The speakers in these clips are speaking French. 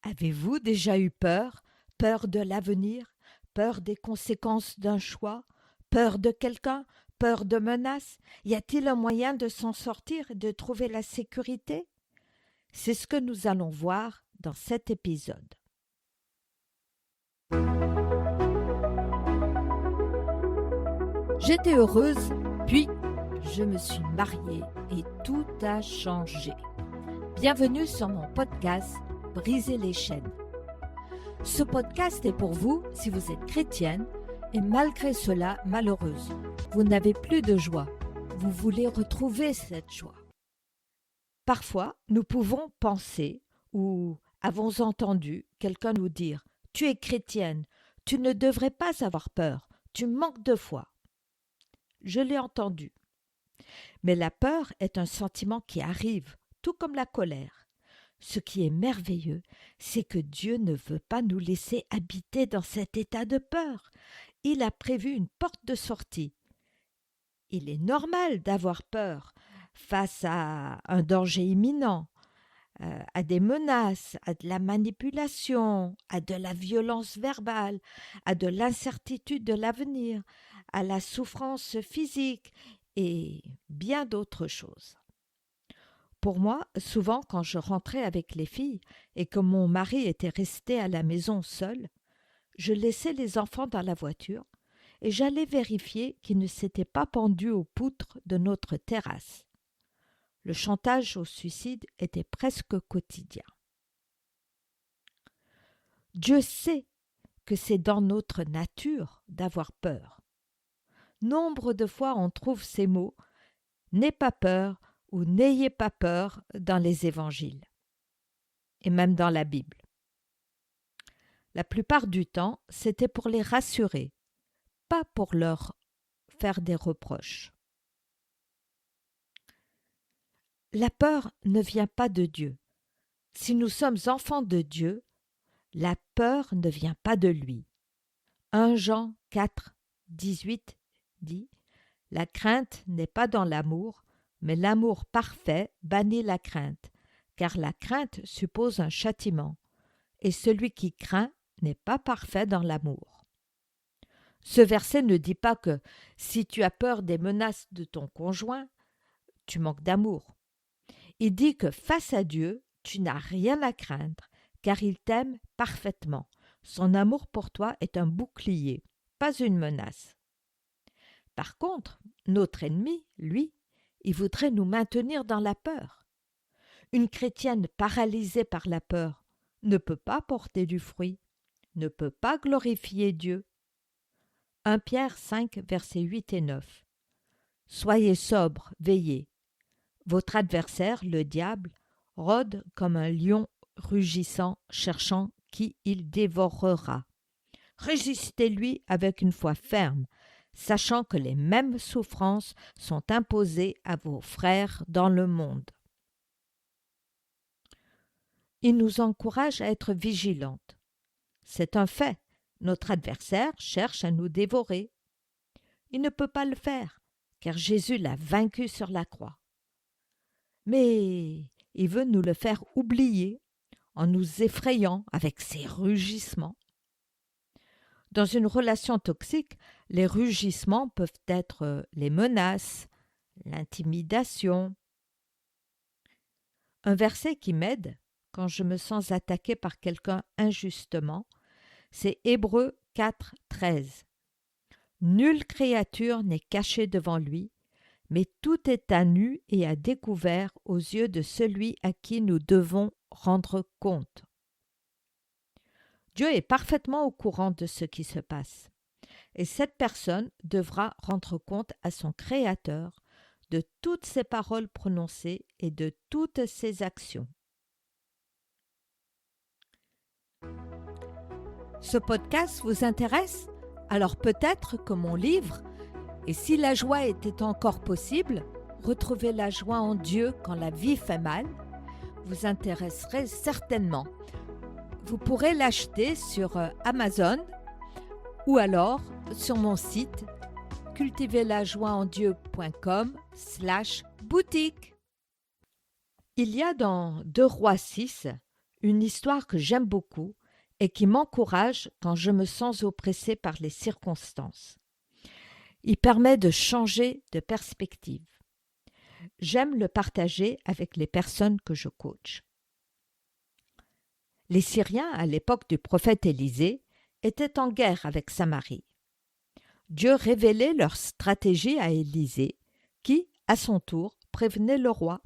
Avez-vous déjà eu peur? Peur de l'avenir? Peur des conséquences d'un choix? Peur de quelqu'un? Peur de menaces? Y a-t-il un moyen de s'en sortir et de trouver la sécurité? C'est ce que nous allons voir dans cet épisode. J'étais heureuse, puis je me suis mariée et tout a changé. Bienvenue sur mon podcast Briser les chaînes. Ce podcast est pour vous si vous êtes chrétienne et malgré cela malheureuse. Vous n'avez plus de joie. Vous voulez retrouver cette joie. Parfois, nous pouvons penser ou avons entendu quelqu'un nous dire « Tu es chrétienne, tu ne devrais pas avoir peur, tu manques de foi. » Je l'ai entendu. Mais la peur est un sentiment qui arrive, tout comme la colère. Ce qui est merveilleux, c'est que Dieu ne veut pas nous laisser habiter dans cet état de peur. Il a prévu une porte de sortie. Il est normal d'avoir peur face à un danger imminent, à des menaces, à de la manipulation, à de la violence verbale, à de l'incertitude de l'avenir, à la souffrance physique et bien d'autres choses. Pour moi, souvent quand je rentrais avec les filles et que mon mari était resté à la maison seul, je laissais les enfants dans la voiture et j'allais vérifier qu'ils ne s'étaient pas pendus aux poutres de notre terrasse. Le chantage au suicide était presque quotidien. Dieu sait que c'est dans notre nature d'avoir peur. Nombre de fois on trouve ces mots « n'aie pas peur » ou « n'ayez pas peur » dans les évangiles et même dans la Bible. La plupart du temps, c'était pour les rassurer, pas pour leur faire des reproches. La peur ne vient pas de Dieu. Si nous sommes enfants de Dieu, la peur ne vient pas de lui. 1 Jean 4, 18 dit « La crainte n'est pas dans l'amour, mais l'amour parfait bannit la crainte, car la crainte suppose un châtiment, et celui qui craint n'est pas parfait dans l'amour. » Ce verset ne dit pas que si tu as peur des menaces de ton conjoint, tu manques d'amour. Il dit que face à Dieu, tu n'as rien à craindre, car il t'aime parfaitement. Son amour pour toi est un bouclier, pas une menace. Par contre, notre ennemi, lui, il voudrait nous maintenir dans la peur. Une chrétienne paralysée par la peur ne peut pas porter du fruit, ne peut pas glorifier Dieu. 1 Pierre 5, versets 8 et 9. Soyez sobres, veillez. Votre adversaire, le diable, rôde comme un lion rugissant, cherchant qui il dévorera. Résistez-lui avec une foi ferme, sachant que les mêmes souffrances sont imposées à vos frères dans le monde. Il nous encourage à être vigilantes. C'est un fait, notre adversaire cherche à nous dévorer. Il ne peut pas le faire, car Jésus l'a vaincu sur la croix. Mais il veut nous le faire oublier en nous effrayant avec ses rugissements. Dans une relation toxique, les rugissements peuvent être les menaces, l'intimidation. Un verset qui m'aide quand je me sens attaquée par quelqu'un injustement, c'est Hébreux 4, 13. Nulle créature n'est cachée devant lui, mais tout est à nu et à découvert aux yeux de celui à qui nous devons rendre compte. Dieu est parfaitement au courant de ce qui se passe, et cette personne devra rendre compte à son Créateur de toutes ses paroles prononcées et de toutes ses actions. Ce podcast vous intéresse? Alors peut-être que mon livre « Et si la joie était encore possible, retrouver la joie en Dieu quand la vie fait mal » vous intéresserait certainement. Vous pourrez l'acheter sur Amazon ou alors sur mon site cultiverlajoieendieu.com/boutique. Il y a dans 2 Rois 6 une histoire que j'aime beaucoup et qui m'encourage quand je me sens oppressée par les circonstances. Il permet de changer de perspective. J'aime le partager avec les personnes que je coach. Les Syriens, à l'époque du prophète Élisée, étaient en guerre avec Samarie. Dieu révélait leur stratégie à Élisée, qui, à son tour, prévenait le roi.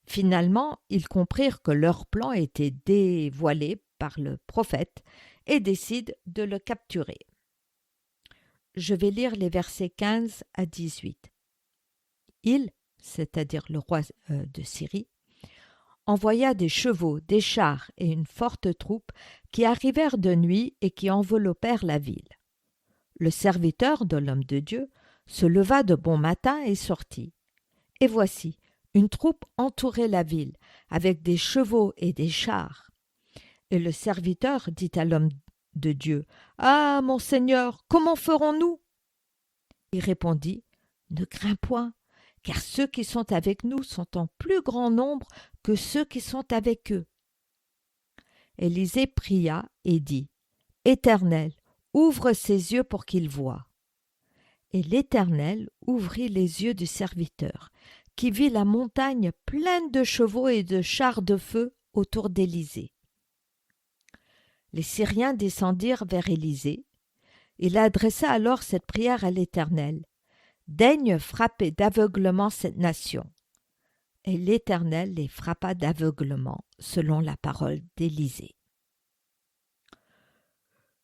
Finalement, ils comprirent que leur plan était dévoilé par le prophète et décident de le capturer. Je vais lire les versets 15 à 18. Il, c'est-à-dire le roi de Syrie, envoya des chevaux, des chars et une forte troupe qui arrivèrent de nuit et qui enveloppèrent la ville. Le serviteur de l'homme de Dieu se leva de bon matin et sortit. Et voici, une troupe entourait la ville, avec des chevaux et des chars. Et le serviteur dit à l'homme de Dieu, « Ah, mon Seigneur, comment ferons-nous » Il répondit, « Ne crains point, car ceux qui sont avec nous sont en plus grand nombre que ceux qui sont avec eux. » Élisée pria et dit, « Éternel, ouvre ses yeux pour qu'il voie. » Et l'Éternel ouvrit les yeux du serviteur, qui vit la montagne pleine de chevaux et de chars de feu autour d'Élisée. Les Syriens descendirent vers Élisée. Il adressa alors cette prière à l'Éternel. « Daigne frapper d'aveuglement cette nation. » Et l'Éternel les frappa d'aveuglement, selon la parole d'Élisée.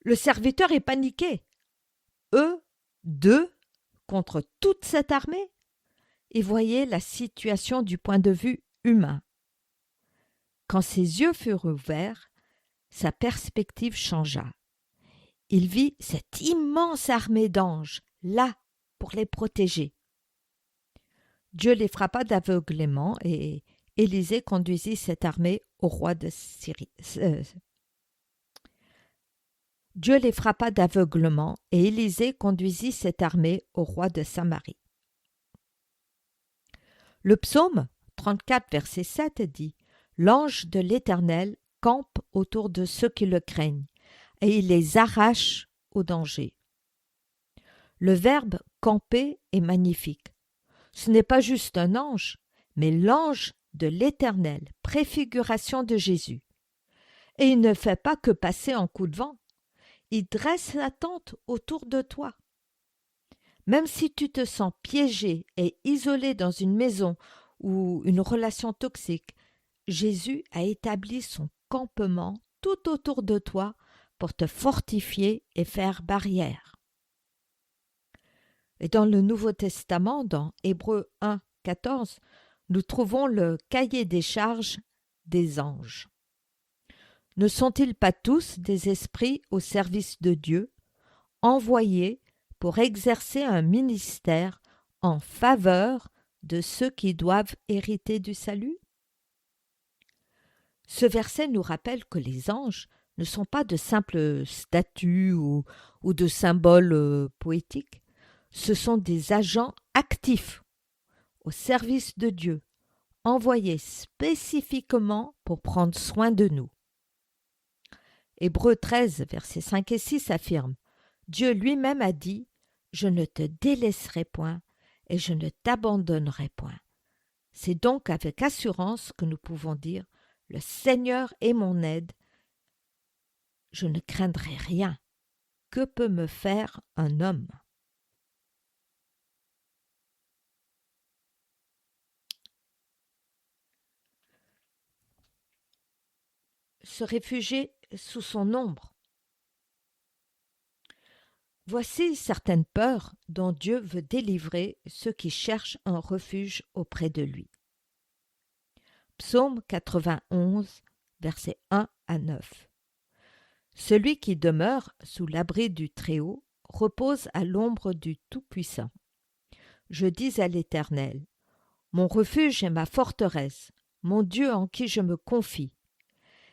Le serviteur est paniqué. Eux, deux, contre toute cette armée, et voyait la situation du point de vue humain. Quand ses yeux furent ouverts, sa perspective changea. Il vit cette immense armée d'anges, là, pour les protéger. Dieu les frappa d'aveuglement et Élisée conduisit cette armée au roi de Syrie. Dieu les frappa d'aveuglement et Élisée conduisit cette armée au roi de Samarie. Le psaume 34, verset 7 dit « L'ange de l'Éternel campe autour de ceux qui le craignent, et il les arrache au danger. » Le verbe « camper » est magnifique. Ce n'est pas juste un ange, mais l'ange de l'Éternel, préfiguration de Jésus. Et il ne fait pas que passer en coup de vent. Il dresse la tente autour de toi. Même si tu te sens piégé et isolé dans une maison ou une relation toxique, Jésus a établi son campement tout autour de toi pour te fortifier et faire barrière. Et dans le Nouveau Testament, dans Hébreux 1, 14, nous trouvons le cahier des charges des anges. Ne sont-ils pas tous des esprits au service de Dieu, envoyés pour exercer un ministère en faveur de ceux qui doivent hériter du salut? Ce verset nous rappelle que les anges ne sont pas de simples statues ou de symboles poétiques. Ce sont des agents actifs au service de Dieu, envoyés spécifiquement pour prendre soin de nous. Hébreux 13, versets 5 et 6 affirme « Dieu lui-même a dit « Je ne te délaisserai point et je ne t'abandonnerai point. » C'est donc avec assurance que nous pouvons dire « Le Seigneur est mon aide, je ne craindrai rien. Que peut me faire un homme ?» Se réfugier sous son ombre. Voici certaines peurs dont Dieu veut délivrer ceux qui cherchent un refuge auprès de lui. Psaume 91, versets 1 à 9. Celui qui demeure sous l'abri du Très-Haut repose à l'ombre du Tout-Puissant. Je dis à l'Éternel, mon refuge et ma forteresse, mon Dieu en qui je me confie.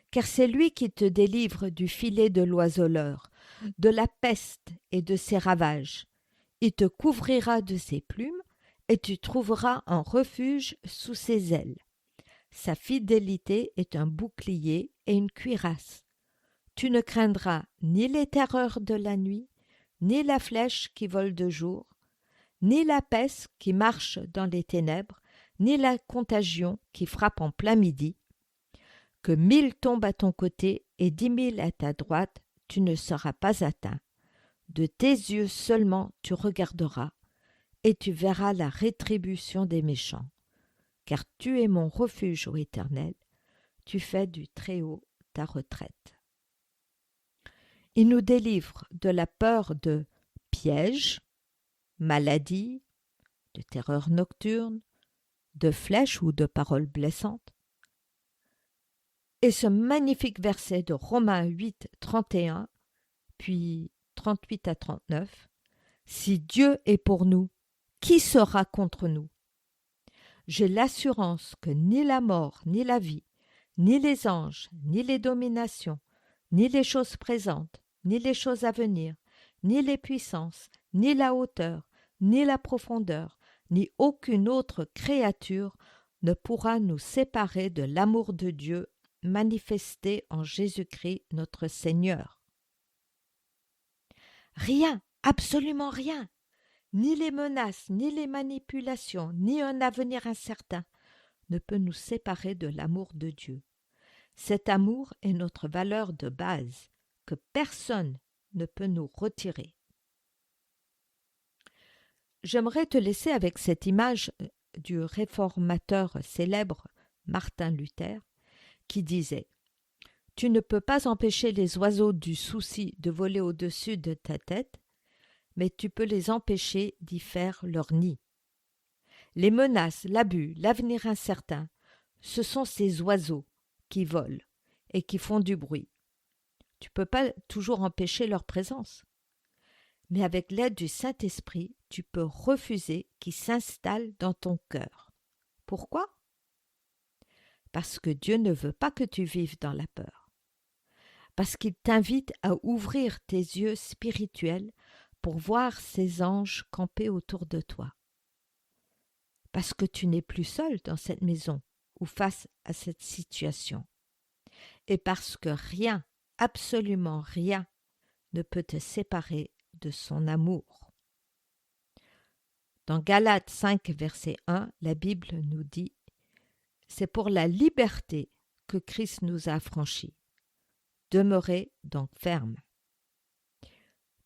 Car c'est lui qui te délivre du filet de l'oiseleur, de la peste et de ses ravages. Il te couvrira de ses plumes, et tu trouveras un refuge sous ses ailes. Sa fidélité est un bouclier et une cuirasse. Tu ne craindras ni les terreurs de la nuit, ni la flèche qui vole de jour, ni la peste qui marche dans les ténèbres, ni la contagion qui frappe en plein midi. Que 1000 tombent à ton côté et 10 000 à ta droite, tu ne seras pas atteint. De tes yeux seulement tu regarderas, et tu verras la rétribution des méchants. Car tu es mon refuge, ô Éternel, tu fais du Très-Haut ta retraite. Il nous délivre de la peur de pièges, maladies, de terreurs nocturnes, de flèches ou de paroles blessantes. Et ce magnifique verset de Romains 8, 31, puis 38 à 39, « Si Dieu est pour nous, qui sera contre nous ? J'ai l'assurance que ni la mort, ni la vie, ni les anges, ni les dominations, ni les choses présentes, ni les choses à venir, ni les puissances, ni la hauteur, ni la profondeur, ni aucune autre créature ne pourra nous séparer de l'amour de Dieu manifesté en Jésus-Christ notre Seigneur. » Rien, absolument rien, ni les menaces, ni les manipulations, ni un avenir incertain ne peut nous séparer de l'amour de Dieu. Cet amour est notre valeur de base, que personne ne peut nous retirer. J'aimerais te laisser avec cette image du réformateur célèbre Martin Luther qui disait « Tu ne peux pas empêcher les oiseaux du souci de voler au-dessus de ta tête, mais tu peux les empêcher d'y faire leur nid. Les menaces, l'abus, l'avenir incertain, ce sont ces oiseaux qui volent et qui font du bruit. Tu ne peux pas toujours empêcher leur présence. Mais avec l'aide du Saint-Esprit, tu peux refuser qu'ils s'installent dans ton cœur. Pourquoi ? Parce que Dieu ne veut pas que tu vives dans la peur. Parce qu'il t'invite à ouvrir tes yeux spirituels pour voir ses anges camper autour de toi. Parce que tu n'es plus seul dans cette maison ou face à cette situation. Et parce que rien, absolument rien, ne peut te séparer de son amour. Dans Galates 5, verset 1, la Bible nous dit « C'est pour la liberté que Christ nous a affranchis. Demeurez donc fermes. »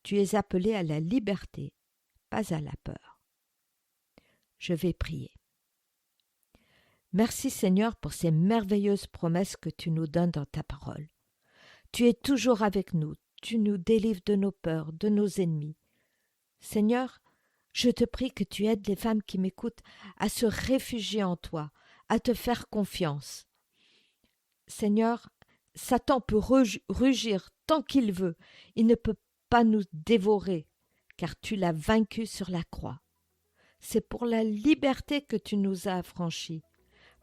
Tu es appelé à la liberté, pas à la peur. Je vais prier. Merci Seigneur pour ces merveilleuses promesses que tu nous donnes dans ta parole. Tu es toujours avec nous, tu nous délivres de nos peurs, de nos ennemis. Seigneur, je te prie que tu aides les femmes qui m'écoutent à se réfugier en toi, à te faire confiance. Seigneur, Satan peut rugir tant qu'il veut, il ne peut pas nous dévorer, car tu l'as vaincu sur la croix. C'est pour la liberté que tu nous as affranchis,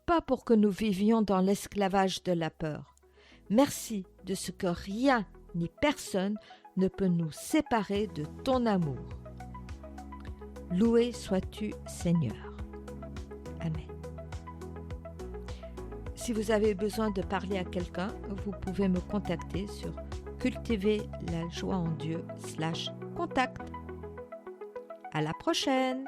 pas pour que nous vivions dans l'esclavage de la peur. Merci de ce que rien ni personne ne peut nous séparer de ton amour. Loué sois-tu, Seigneur. Amen. Si vous avez besoin de parler à quelqu'un, vous pouvez me contacter sur cultiverlajoieendieu.contact. À la prochaine!